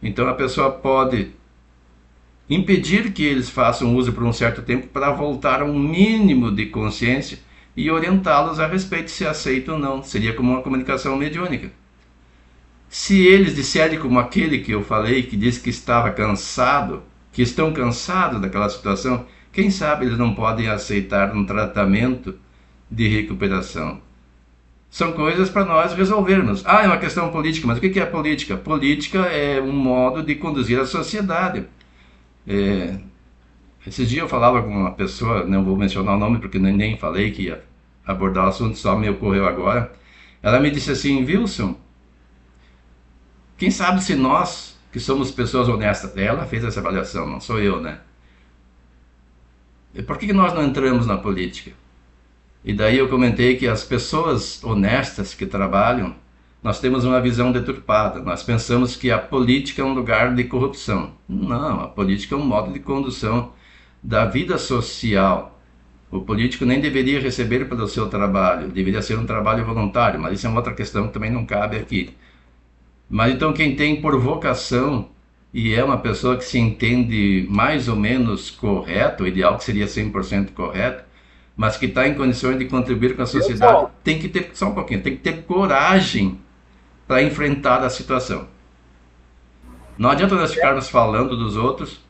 Então a pessoa pode impedir que eles façam uso por um certo tempo para voltar a um mínimo de consciência e orientá-los a respeito se aceitam ou não. Seria como uma comunicação mediúnica. Se eles disserem como aquele que eu falei, que disse que estava cansado, que estão cansados daquela situação, quem sabe eles não podem aceitar um tratamento de recuperação. São coisas para nós resolvermos. É uma questão política, mas o que é política? Política é um modo de conduzir a sociedade. Esses dias eu falava com uma pessoa, não vou mencionar o nome porque nem falei que ia abordar o assunto, só me ocorreu agora. Ela me disse assim: Wilson, quem sabe se nós, que somos pessoas honestas, ela fez essa avaliação, não sou eu, né? Por que nós não entramos na política? E daí eu comentei que as pessoas honestas que trabalham, nós temos uma visão deturpada. Nós pensamos que a política é um lugar de corrupção. Não, a política é um modo de condução da vida social. O político nem deveria receber pelo seu trabalho, deveria ser um trabalho voluntário, mas isso é uma outra questão que também não cabe aqui. Mas então quem tem por vocação e é uma pessoa que se entende mais ou menos correto, o ideal que seria 100% correto, mas que está em condições de contribuir com a sociedade, tem que ter, só um pouquinho, tem que ter coragem para enfrentar a situação. Não adianta nós ficarmos falando dos outros,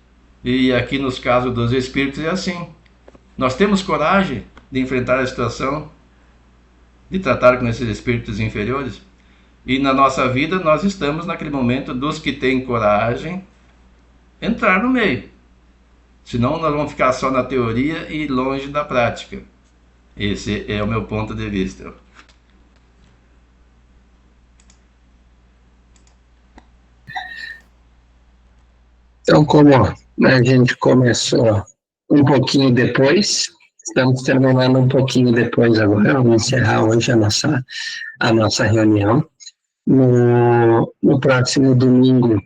e aqui nos casos dos espíritos é assim. Nós temos coragem de enfrentar a situação, de tratar com esses espíritos inferiores, e na nossa vida nós estamos naquele momento dos que têm coragem entrar no meio. Senão nós vamos ficar só na teoria e longe da prática. Esse é o meu ponto de vista. Então, como a gente começou um pouquinho depois, estamos terminando um pouquinho depois agora, vamos encerrar hoje a nossa reunião. No próximo domingo,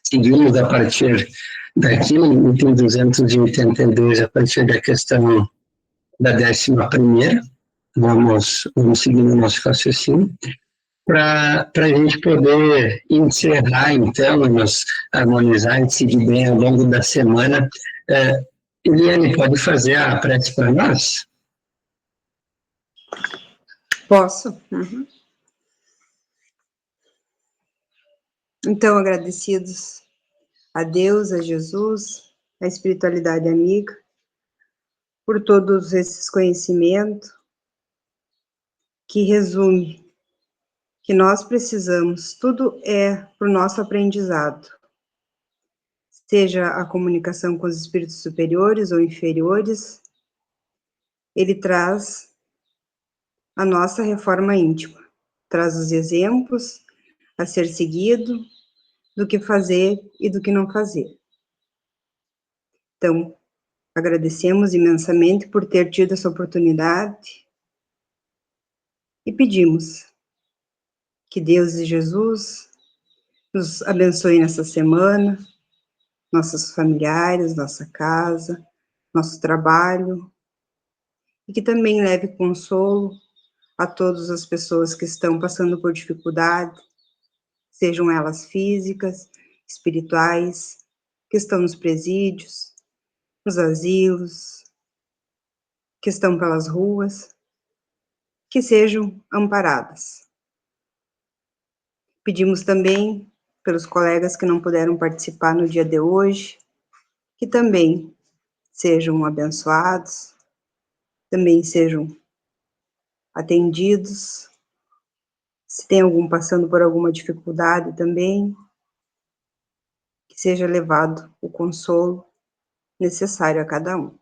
seguimos a partir daqui, no item 282, a partir da questão da 11ª, vamos seguir o nosso raciocínio, para a gente poder encerrar, então, nos harmonizar e seguir bem ao longo da semana. Eliane, pode fazer a prece para nós? Posso? Uhum. Então, agradecidos a Deus, a Jesus, a espiritualidade amiga, por todos esses conhecimentos que resume que nós precisamos, tudo é para o nosso aprendizado, seja a comunicação com os espíritos superiores ou inferiores, ele traz a nossa reforma íntima, traz os exemplos a ser seguido do que fazer e do que não fazer. Então, agradecemos imensamente por ter tido essa oportunidade e pedimos que Deus e Jesus nos abençoe nessa semana, nossos familiares, nossa casa, nosso trabalho, e que também leve consolo a todas as pessoas que estão passando por dificuldade, sejam elas físicas, espirituais, que estão nos presídios, nos asilos, que estão pelas ruas, que sejam amparadas. Pedimos também pelos colegas que não puderam participar no dia de hoje, que também sejam abençoados, também sejam atendidos. Se tem algum passando por alguma dificuldade também, que seja levado o consolo necessário a cada um.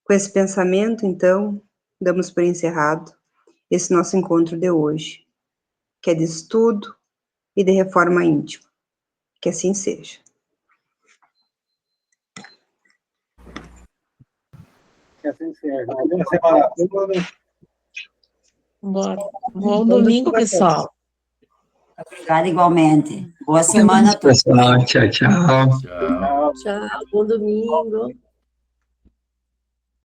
Com esse pensamento, então, damos por encerrado esse nosso encontro de hoje, que é de estudo e de reforma íntima. Que assim seja. Que assim seja. Boa semana a todos. Bom domingo, pessoal. Obrigada igualmente. Boa semana a todos. Pessoal, tchau, tchau. Tchau. Tchau, bom domingo.